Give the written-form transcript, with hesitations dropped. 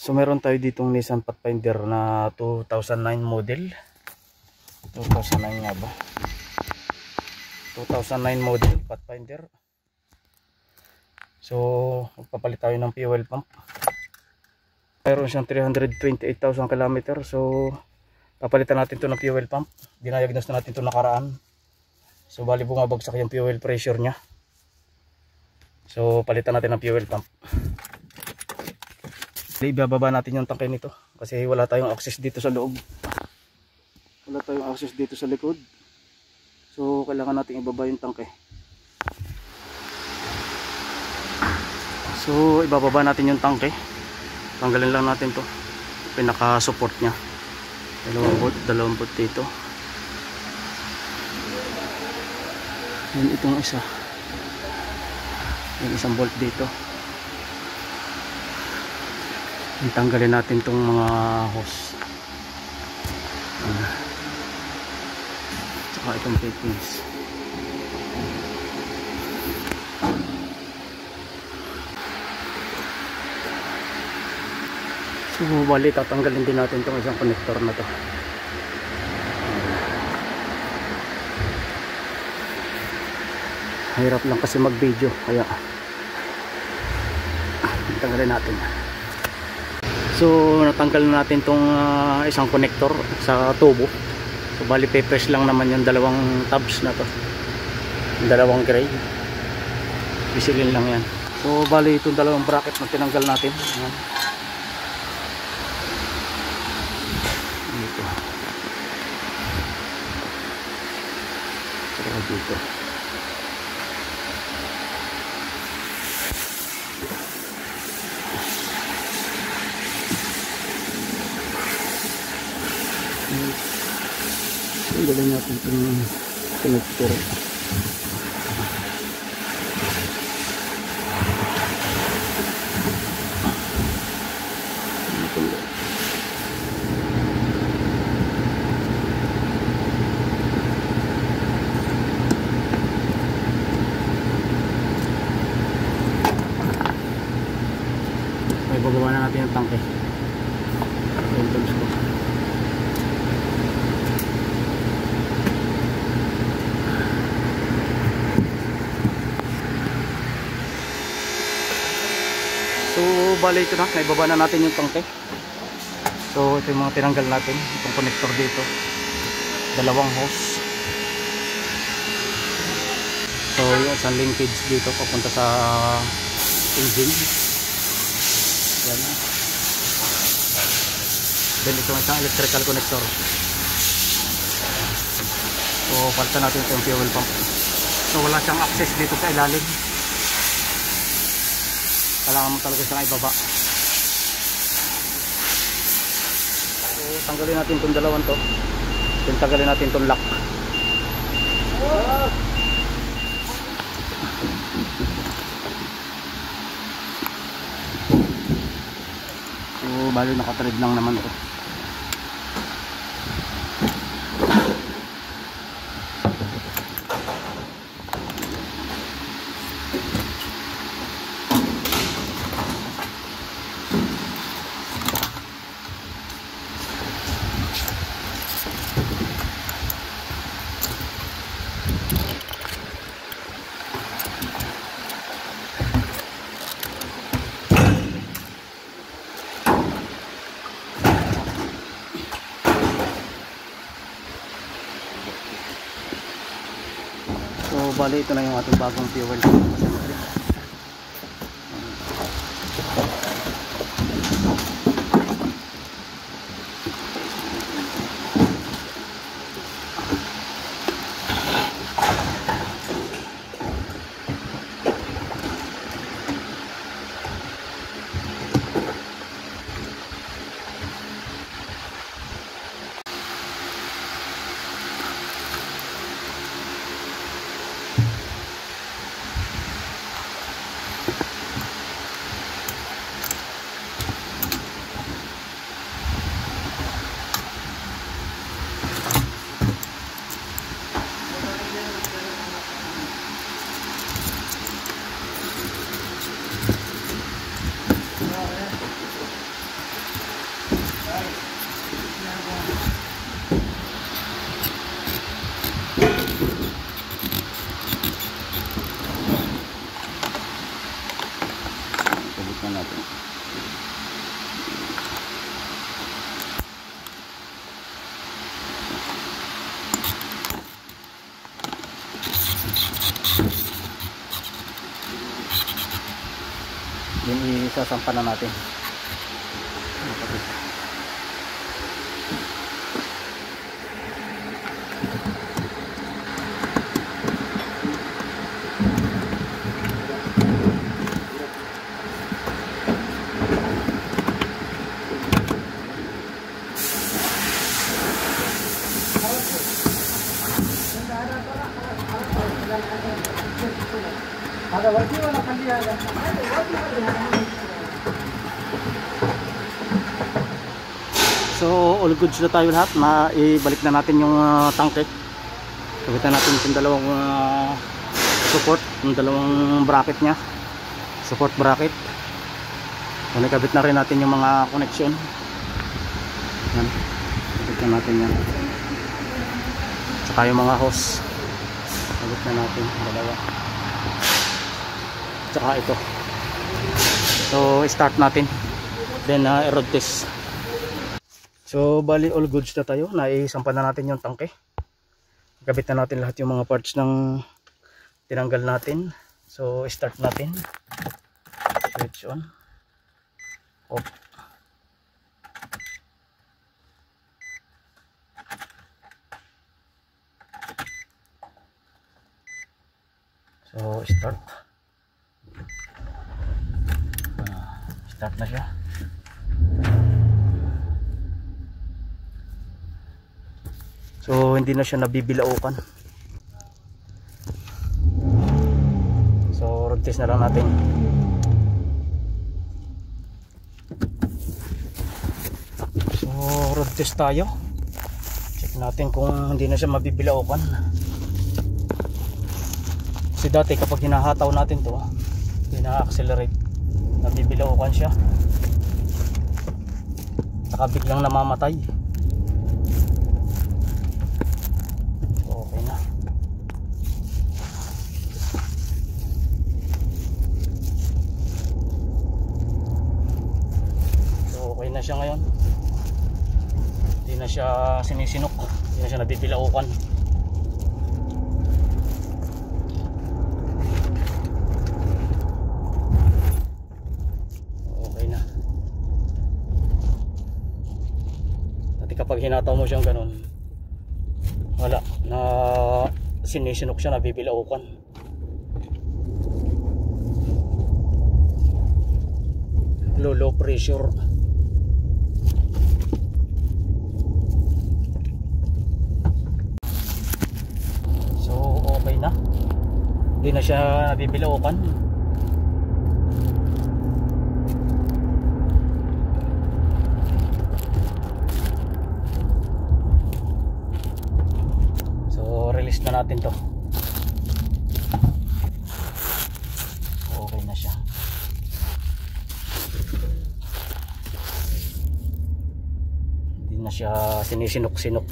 So meron tayo ditong Nissan Pathfinder na 2009 model. 2009 nga ba? 2009 model Pathfinder. So magpapalit tayo ng fuel pump. Mayroon siyang 328,000 km. So papalitan natin to ng fuel pump. Dinayagnos na natin to nakaraan. So bali bumabagsak yung fuel pressure nya. So palitan natin ng fuel pump. Ibababa natin yung tangke nito kasi wala tayong access dito sa loob. Wala tayong access dito sa likod. So kailangan natin ibaba yung tangke. So ibababa natin yung tangke. Tanggalin lang natin to. Pinaka support nya. Dalawang bolt dito. Yan itong isa. Yung isang bolt dito. Tanggalin natin itong mga hose. Tsaka itong fittings. So bali tatanggalin din natin itong isang connector na to. Hirap lang kasi mag video kaya tanggalin natin. So natanggal na natin tong isang connector sa tubo. So bali pe-press lang naman yung dalawang tabs na to. Yung dalawang gray. Bisilin lang yan. So bali itong dalawang bracket na tinanggal natin. Ayan. Dito. Saka dito. Galing natin itong connector. May bababa na natin yung tangke. So bali ito na, naibaba na natin yung tangke. So ito yung mga tinanggal natin, itong connector dito, dalawang hose. So yung isang linkage dito papunta sa engine. Yan. Then itong isang electrical connector. So palitan natin itong fuel pump. So wala siyang access dito sa ilalim. Kailangan mo talaga siyang ibaba. So tanggalin natin itong dalawang to. Then tanggalin natin itong lock. So bali nakatread lang naman ito. So bali ito na yung ating bagong fuel. Yun isasampa na natin. So all goods na tayo lahat. Ibalik na natin yung tangke. Kabitan natin yung dalawang support, yung dalawang bracket nya, support bracket. So nakabit na rin natin yung mga connection. Yan, kabit na natin yan. Saka yung mga hose, kabit na natin dalawa. Saka ito. So start natin, then road test. So bali all goods na tayo. Naisampan na natin yung tangke. Kabit na natin lahat yung mga parts ng tinanggal natin. So start natin. Switch on, off. So start. Start na siya. So hindi na siya nabibilaukan. So road test na lang natin. So road test tayo. Check natin kung hindi na siya mabibilaukan. Kasi dati kapag hinahataw natin to, hina-accelerate, nabibilaukan siya. Saka biglang namamatay. Na siya ngayon, hindi na siya sinisinok, hindi na siya nabibilaukan. Okay na. Dati kapag hinataw mo siyang ganun, wala na, sinisinok siya, nabibilaukan. Low pressure. Okay na, hindi na siya nabibilaukan. So release na natin to. Okay na siya. Hindi na siya sinisinok-sinok.